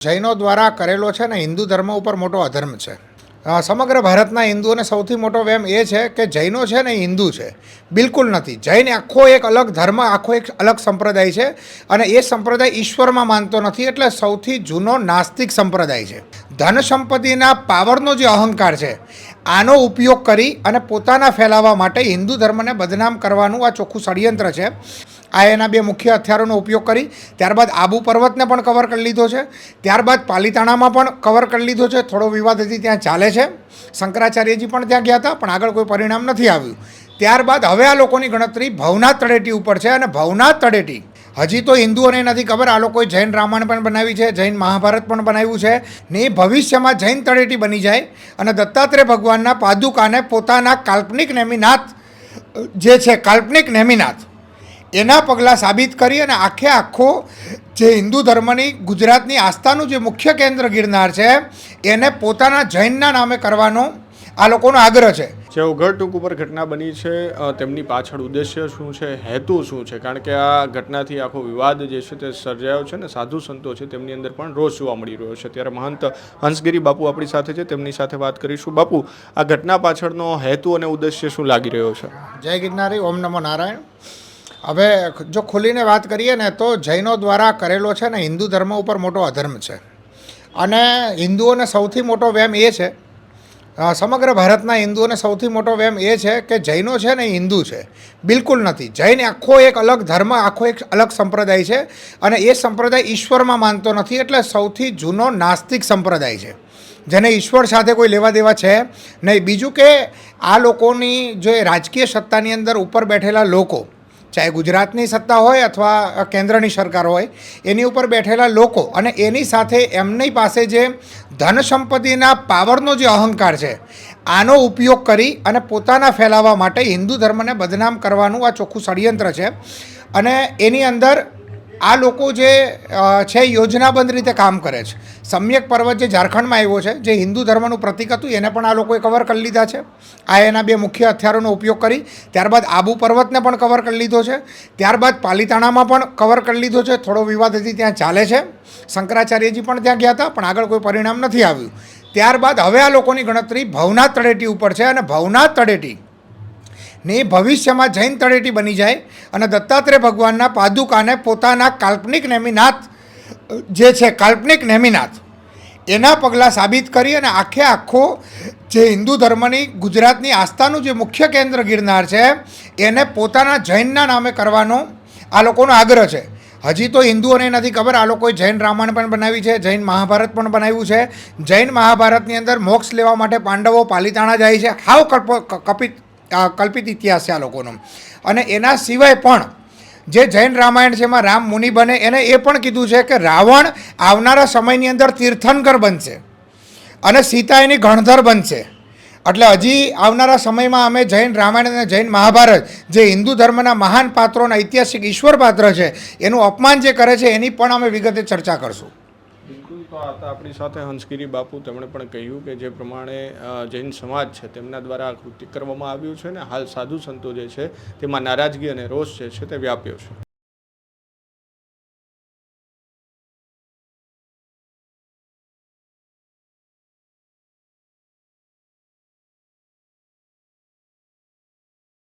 જૈનો દ્વારા કરેલો છે ને હિન્દુ ધર્મ ઉપર મોટો અધર્મ છે. સમગ્ર ભારતના હિન્દુઓને સૌથી મોટો વહેમ એ છે કે જૈનો છે ને હિન્દુ છે. બિલકુલ નથી. જૈન આખો એક અલગ ધર્મ, આખો એક અલગ સંપ્રદાય છે અને એ સંપ્રદાય ઈશ્વરમાં માનતો નથી, એટલે સૌથી જૂનો નાસ્તિક સંપ્રદાય છે. ધન સંપત્તિના પાવરનો જે અહંકાર છે આનો ઉપયોગ કરી અને પોતાના ફેલાવવા માટે હિન્દુ ધર્મને બદનામ કરવાનું આ ચોખ્ખું ષડયંત્ર છે. આ એના બે મુખ્ય હથિયારોનો ઉપયોગ કરી ત્યારબાદ આબુ પર્વતને પણ કવર કરી લીધો છે, ત્યારબાદ પાલીતાણામાં પણ કવર કરી લીધો છે. થોડો વિવાદ હજી ત્યાં ચાલે છે. શંકરાચાર્યજી પણ ત્યાં ગયા હતા પણ આગળ કોઈ પરિણામ નથી આવ્યું. ત્યારબાદ હવે આ લોકોની ગણતરી ભવનાથ તળેટી ઉપર છે અને ભવનાથ તળેટી હજી તો હિન્દુઓને નથી ખબર. આ લોકોએ જૈન રામાયણ પણ બનાવી છે, જૈન મહાભારત પણ બનાવ્યું છે ને એ ભવિષ્યમાં જૈન તળેટી બની જાય અને દત્તાત્રેય ભગવાનના પાદુકાને પોતાના કાલ્પનિક નેમિનાથ જે છે, કાલ્પનિક નેમિનાથ એના પગલાં સાબિત કરી અને આખો જે હિન્દુ ધર્મની ગુજરાતની આસ્થાનું જે મુખ્ય કેન્દ્ર ગિરનાર છે એને પોતાના જૈનના નામે કરવાનો આ લોકોનો આગ્રહ છે. જે ઉઘડટૂંક ઉપર ઘટના બની છે તેમની પાછળ ઉદ્દેશ્ય શું છે, હેતુ શું છે? કારણ કે આ ઘટનાથી આખો વિવાદ જે છે તે સર્જાયો છે ને સાધુ સંતો છે તેમની અંદર પણ રોષ જોવા મળી રહ્યો છે. ત્યારે મહંત હંસગીરી બાપુ આપણી સાથે છે, તેમની સાથે વાત કરીશું. બાપુ, આ ઘટના પાછળનો હેતુ અને ઉદ્દેશ્ય શું લાગી રહ્યો છે? જય ગિરનારી, ઓમ નમો નારાયણ. હવે જો ખુલીને વાત કરીએ ને તો જૈનો દ્વારા કરેલો છે ને હિન્દુ ધર્મ ઉપર મોટો અધર્મ છે અને હિન્દુઓને સૌથી મોટો વહેમ એ છે, સમગ્ર ભારતના હિન્દુઓને સૌથી મોટો વહેમ એ છે કે જૈનો છે ને હિન્દુ છે. બિલકુલ નથી. જૈન આખો એક અલગ ધર્મ, આખો એક અલગ સંપ્રદાય છે અને એ સંપ્રદાય ઈશ્વરમાં માનતો નથી, એટલે સૌથી જૂનો નાસ્તિક સંપ્રદાય છે જેને ઈશ્વર સાથે કોઈ લેવા દેવા છે નહીં. બીજું કે આ લોકોની જે રાજકીય સત્તાની અંદર ઉપર બેઠેલા લોકો, ચાહે ગુજરાતની સત્તા હોય અથવા કેન્દ્રની સરકાર હોય, એની ઉપર બેઠેલા લોકો અને એની સાથે એમની પાસે જે ધન સંપત્તિના પાવરનો જે અહંકાર છે આનો ઉપયોગ કરી અને પોતાના ફેલાવવા માટે હિન્દુ ધર્મને બદનામ કરવાનું આ ચોખ્ખું ષડયંત્ર છે. અને એની અંદર આ લોકો જે છે યોજનાબંધ રીતે કામ કરે છે. સમ્યક પર્વત જે ઝારખંડમાં આવ્યો છે, જે હિન્દુ ધર્મનું પ્રતીક હતું, એને પણ આ લોકોએ કવર કરી લીધા છે. આ એના બે મુખ્ય હથિયારોનો ઉપયોગ કરી ત્યારબાદ આબુ પર્વતને પણ કવર કરી લીધો છે, ત્યારબાદ પાલીતાણામાં પણ કવર કરી લીધો છે. થોડો વિવાદ હજી ત્યાં ચાલે છે. શંકરાચાર્યજી પણ ત્યાં ગયા હતા પણ આગળ કોઈ પરિણામ નથી આવ્યું. ત્યારબાદ હવે આ લોકોની ગણતરી ભવનાથ તળેટી ઉપર છે અને ભવનાથ તળેટી ને ભવિષ્યમાં જૈન તળેટી બની જાય અને દત્તાત્રેય ભગવાનના પાદુકાને પોતાના કાલ્પનિક નેમિનાથ જે છે, કાલ્પનિક નેમિનાથ એના પગલાં સાબિત કરી અને આખો જે હિન્દુ ધર્મની ગુજરાતની આસ્થાનું જે મુખ્ય કેન્દ્ર ગિરનાર છે એને પોતાના જૈનના નામે કરવાનો આ લોકોનો આગ્રહ છે. હજી તો હિન્દુઓને નથી ખબર. આ લોકોએ જૈન રામાયણ પણ બનાવી છે, જૈન મહાભારત પણ બનાવ્યું છે. જૈન મહાભારતની અંદર મોક્ષ લેવા માટે પાંડવો પાલીતાણા જાય છે. હાવ કલ્પિત ઇતિહાસ છે આ લોકોનો. અને એના સિવાય પણ જે જૈન રામાયણ છે એમાં રામ મુનિ બને, એને એ પણ કીધું છે કે રાવણ આવનારા સમયની અંદર તીર્થંકર બનશે અને સીતા એની ગણધર બનશે. એટલે હજી આવનારા સમયમાં અમે જૈન રામાયણ અને જૈન મહાભારત જે હિન્દુ ધર્મના મહાન પાત્રોના ઐતિહાસિક ઈશ્વર પાત્ર છે એનું અપમાન જે કરે છે એની પણ અમે વિગતે ચર્ચા કરશું. બિલકુલ. તો આ આપણી સાથે હંસગીરી બાપુ, તેમણે પણ કહ્યું કે જે પ્રમાણે જૈન સમાજ છે તેમના દ્વારા આ કૃત્ય કરવામાં આવ્યું છે ને હાલ સાધુ સંતો જે છે તેમાં નારાજગી અને રોષ જે છે તે વ્યાપ્યો છે.